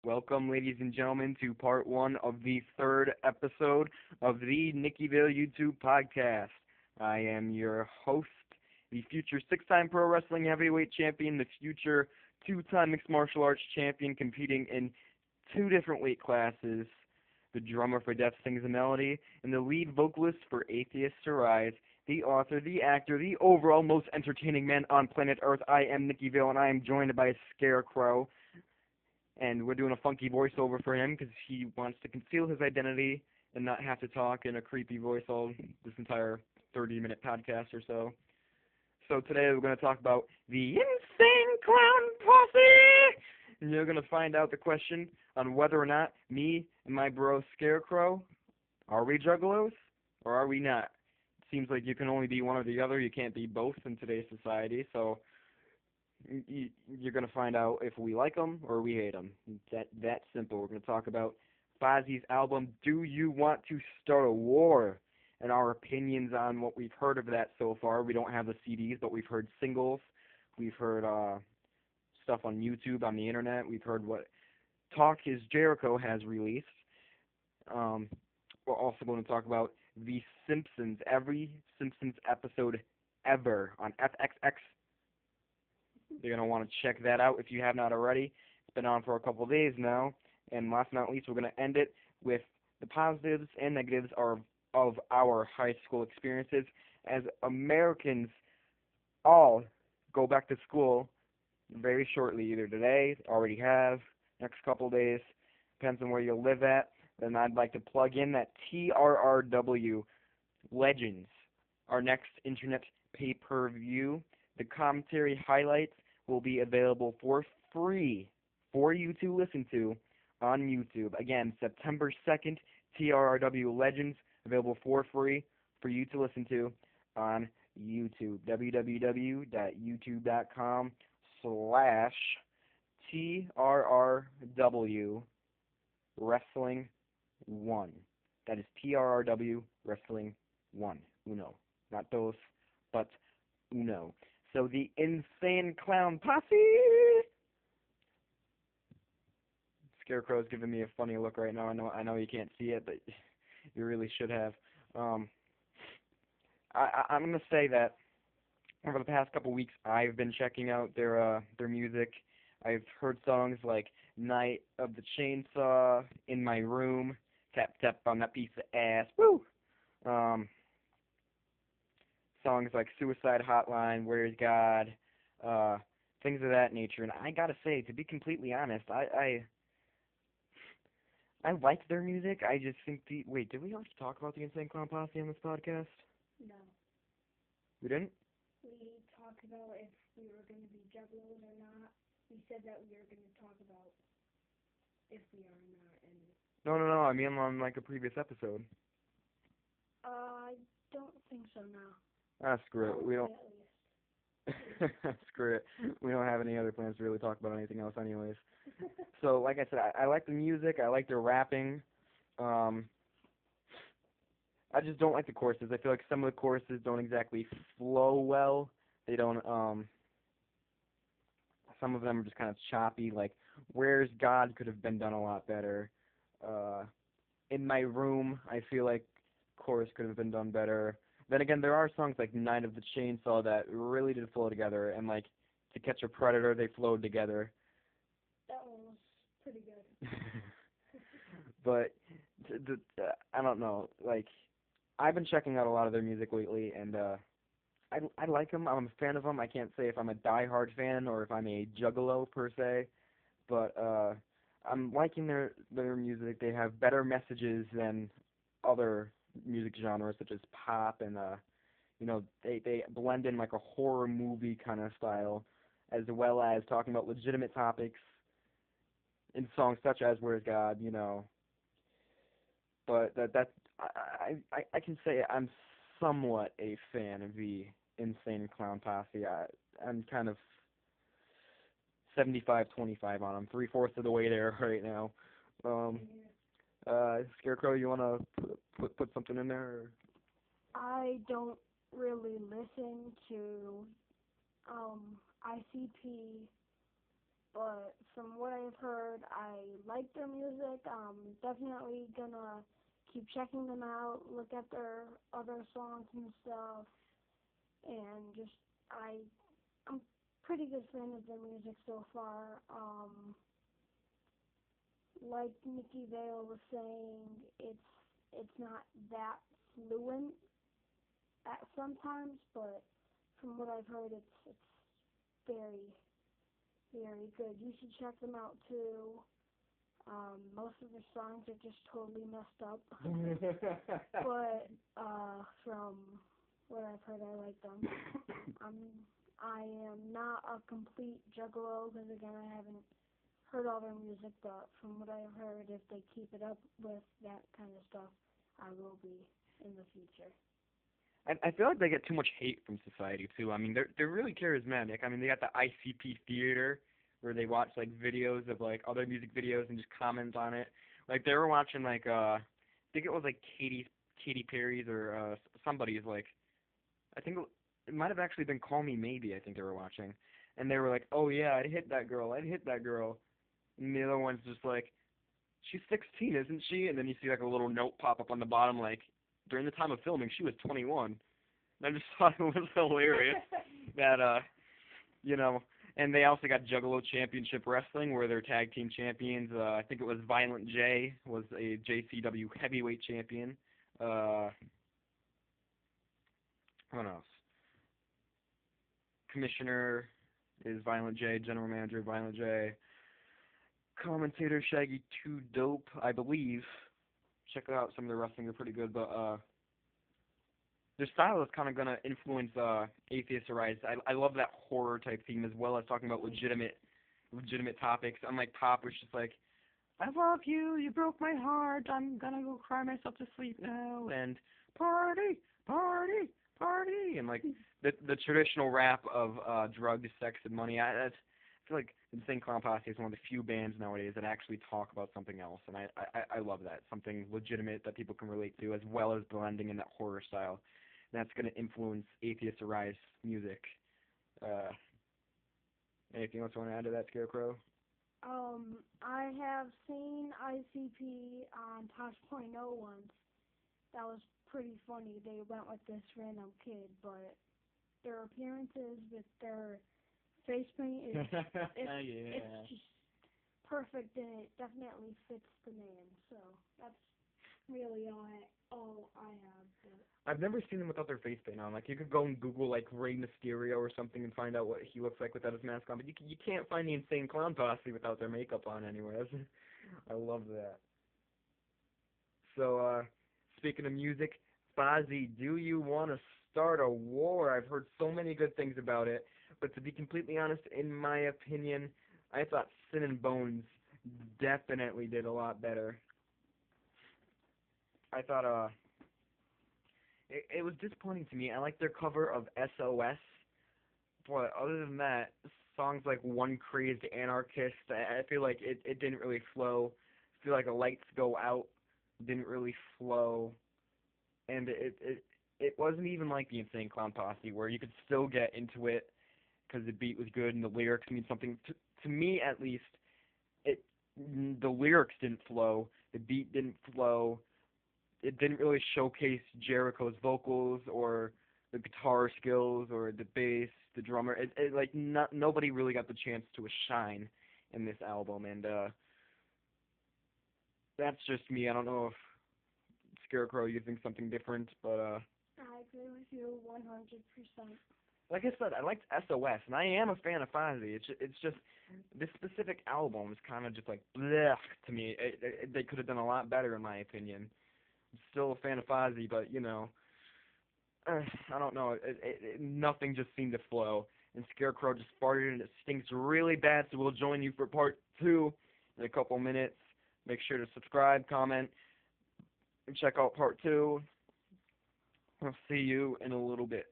Welcome, ladies and gentlemen, to part one of the third episode of the Nickyville YouTube podcast. I am your host, the future six-time pro wrestling heavyweight champion, the future two-time mixed martial arts champion competing in two different weight classes, the drummer for Death Sings a Melody, and the lead vocalist for Atheists Arise, the author, the actor, the overall most entertaining man on planet Earth. I am Nickyville, and I am joined by a Scarecrow. And we're doing a funky voiceover for him because he wants to conceal his identity and not have to talk in a creepy voice all this entire 30-minute podcast or so. So today we're going to talk about the Insane Clown Posse! And you're going to find out the question on whether or not me and my bro Scarecrow, are we juggalos or are we not? It seems like you can only be one or the other. You can't be both in today's society, so you're going to find out if we like them or we hate them. That simple. We're going to talk about Fozzie's album, Do You Want to Start a War? And our opinions on what we've heard of that so far. We don't have the CDs, but we've heard singles. We've heard stuff on YouTube, on the internet. We've heard what Talk Is Jericho has released. We're also going to talk about The Simpsons, every Simpsons episode ever on FXX. You're going to want to check that out if you have not already. It's been on for a couple of days now. And last but not least, we're going to end it with the positives and negatives of our high school experiences as Americans all go back to school very shortly, either today, already have, next couple of days, depends on where you live at. Then I'd like to plug in that TRRW Legends, our next internet pay-per-view. The commentary highlights will be available for free for you to listen to on YouTube. Again, September 2nd, TRRW Legends, available for free for you to listen to on YouTube. www.youtube.com/TRRW Wrestling 1. That is TRRW Wrestling 1. Uno. Not dos, but uno. So the Insane Clown Posse! Scarecrow's giving me a funny look right now. I know you can't see it, but you really should have. I'm gonna say that over the past couple weeks, I've been checking out their music. I've heard songs like "Night of the Chainsaw," "In My Room," "Tap Tap on That Piece of Ass," woo. Songs like "Suicide Hotline," "Where's God," things of that nature. And I gotta say, to be completely honest, I like their music. I just think wait, did we already talk about the Insane Clown Posse on this podcast? No. We didn't? We talked about if we were going to be juggalos or not. We said that we were going to talk about if we are or not. And No. I mean on like a previous episode. I don't think so now. Screw it. We don't. At least. Screw it. We don't have any other plans to really talk about anything else anyways. So, like I said, I like the music. I like their rapping. I just don't like the choruses. I feel like some of the choruses don't exactly flow well. They don't, some of them are just kind of choppy. Like, "Where's God" could have been done a lot better. "In My Room," I feel like chorus could have been done better. Then again, there are songs like "Night of the Chainsaw" that really did flow together, and like "To Catch a Predator," they flowed together. That one was pretty good. But I don't know. Like, I've been checking out a lot of their music lately, and I like them. I'm a fan of them. I can't say if I'm a diehard fan or if I'm a juggalo per se, but I'm liking their music. They have better messages than other music genres such as pop, and they blend in like a horror movie kind of style, as well as talking about legitimate topics in songs such as "Where's God," But I can say I'm somewhat a fan of the Insane Clown Posse. I'm kind of 75-25 on them, 3/4 of the way there right now. Scarecrow, you wanna put something in there? Or? I don't really listen to ICP but from what I've heard, I like their music. Definitely gonna keep checking them out, look at their other songs and stuff, and just I'm pretty good fan of their music so far. Like Nicky Vale was saying, it's not that fluent at sometimes, but from what I've heard, it's very very good. You should check them out too. Most of the songs are just totally messed up, but from what I've heard, I like them. I am not a complete juggalo because again, I haven't heard all their music, but from what I've heard, if they keep it up with that kind of stuff, I will be in the future. I feel like they get too much hate from society too. I mean, they're really charismatic. I mean, they got the ICP theater where they watch like videos of like other music videos and just comment on it. Like they were watching like I think it was like Katy Perry's or somebody's like I think it might have actually been Call Me Maybe. I think they were watching, and they were like, "Oh yeah, I'd hit that girl. I'd hit that girl." And the other one's just like, "She's 16, isn't she?" And then you see like a little note pop up on the bottom like, "During the time of filming, she was 21." And I just thought it was hilarious that you know. And they also got Juggalo Championship Wrestling, where they're tag team champions. I think it was Violent J was a JCW heavyweight champion. What else? Commissioner is Violent J, General Manager Violent J, commentator Shaggy Too Dope, I believe. Check out some of their wrestling; they're pretty good. But their style is kind of gonna influence Atheist Arise. I love that horror type theme as well as talking about legitimate topics. Unlike Pop, which is just like, I love you, you broke my heart, I'm gonna go cry myself to sleep now, and party, party, party, and like the traditional rap of drugs, sex, and money. I feel like Insane Clown Posse is one of the few bands nowadays that actually talk about something else, and I love that, something legitimate that people can relate to, as well as blending in that horror style. And that's going to influence Atheist Arise music. Uh, Anything else you want to add to that, Scarecrow? I have seen ICP on Tosh.0 once. That was pretty funny. They went with this random kid, but their appearances with their face paint is it's just perfect, and it definitely fits the name. So that's really all I have. But I've never seen them without their face paint on. Like, you could go and Google, like, Rey Mysterio or something and find out what he looks like without his mask on, but you can't find the Insane Clown Posse without their makeup on anywhere. I love that. So, speaking of music, Fozzy, do you want to start a war? I've heard so many good things about it, but to be completely honest, in my opinion, I thought Sin and Bones definitely did a lot better. I thought, it was disappointing to me. I like their cover of SOS, but other than that, songs like One Crazed Anarchist, I feel like it didn't really flow. I feel like a Lights Go Out didn't really flow, and it wasn't even like the Insane Clown Posse, where you could still get into it because the beat was good and the lyrics mean something. To me, at least, it the lyrics didn't flow, the beat didn't flow, it didn't really showcase Jericho's vocals or the guitar skills or the bass, the drummer. It like nobody really got the chance to shine in this album, and that's just me. I don't know if Scarecrow you think something different, but I agree with you 100%. like I said, I liked SOS, and I am a fan of Fozzy. It's just this specific album is kind of just like blech to me. They could have done a lot better, in my opinion. I'm still a fan of Fozzy, but I don't know. Nothing just seemed to flow. And Scarecrow just farted, and it stinks really bad. So we'll join you for part 2 in a couple minutes. Make sure to subscribe, comment, and check out part 2. I'll see you in a little bit.